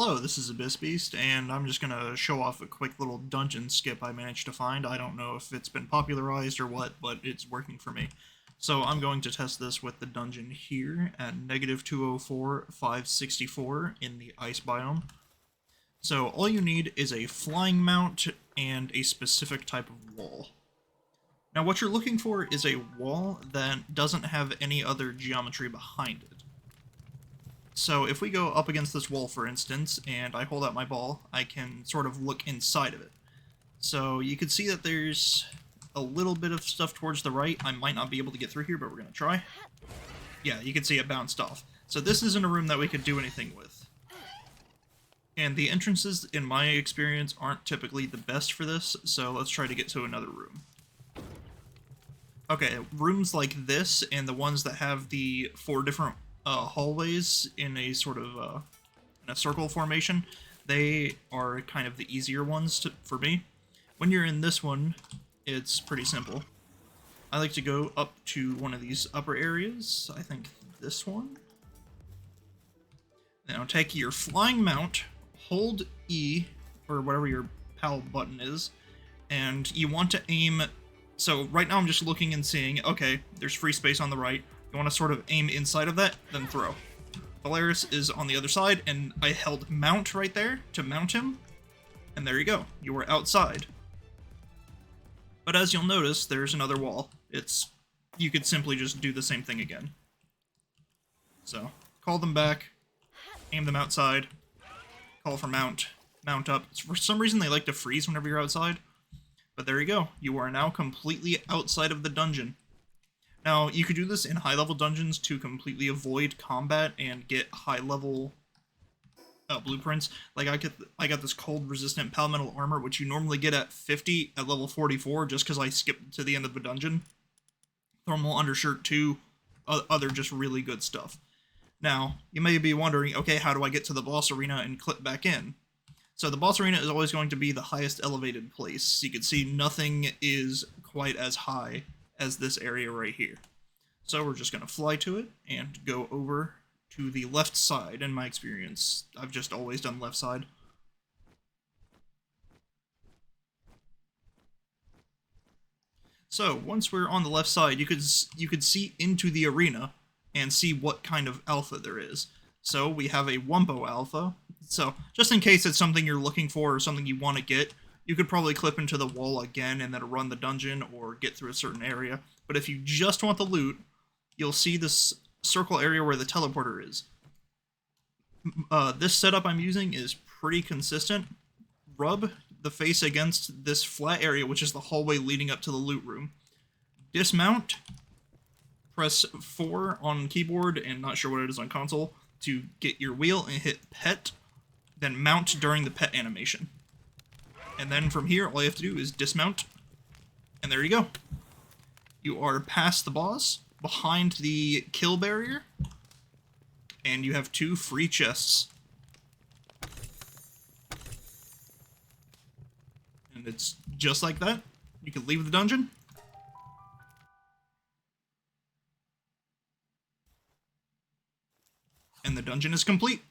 Hello, this is Abyss Beast, and I'm just gonna show off a quick little dungeon skip I managed to find. I don't know if it's been popularized or what, but it's working for me. So I'm going to test this with the dungeon here at -204, 564 in the ice biome. So all you need is a flying mount and a specific type of wall. Now what you're looking for is a wall that doesn't have any other geometry behind it. So if we go up against this wall, for instance, and I hold out my ball, I can sort of look inside of it. So you can see that there's a little bit of stuff towards the right. I might not be able to get through here, but we're going to try. Yeah, you can see it bounced off. So this isn't a room that we could do anything with. And the entrances, in my experience, aren't typically the best for this, so let's try to get to another room. Okay, rooms like this, and the ones that have the 4 different hallways in a sort of in a circle formation, they are kind of the easier ones for me. When you're in this one, it's pretty simple. I like to go up to one of these upper areas. I think this one. Now take your flying mount, hold E, or whatever your PAL button is, and you want to aim. So right now I'm just looking and seeing, okay, there's free space on the right. You want to sort of aim inside of that, then throw. Polaris is on the other side, and I held mount right there to mount him, and there you go. You were outside. But as you'll notice, there's another wall. You could simply just do the same thing again. So, call them back, aim them outside, call for mount, mount up. For some reason they like to freeze whenever you're outside. But there you go. You are now completely outside of the dungeon. Now, you could do this in high-level dungeons to completely avoid combat and get high-level blueprints. Like, I got this cold-resistant palmetal armor, which you normally get at 50 at level 44, just because I skipped to the end of the dungeon. Thermal undershirt 2, other just really good stuff. Now, you may be wondering, okay, how do I get to the boss arena and clip back in? So the boss arena is always going to be the highest elevated place. You can see nothing is quite as high as this area right here. So we're just going to fly to it and go over to the left side. In my experience, I've just always done left side. So once we're on the left side, you could see into the arena and see what kind of alpha there is. So we have a Wumpo alpha. So just in case it's something you're looking for or something you want to get, you could probably clip into the wall again and then run the dungeon or get through a certain area. But if you just want the loot, you'll see this circle area where the teleporter is. This setup I'm using is pretty consistent. Rub the face against this flat area, which is the hallway leading up to the loot room. Dismount. Press 4 on keyboard, and not sure what it is on console, to get your wheel and hit pet. Then mount during the pet animation. And then from here, all you have to do is dismount, and there you go. You are past the boss, behind the kill barrier, and you have 2 free chests. And it's just like that. You can leave the dungeon. And the dungeon is complete.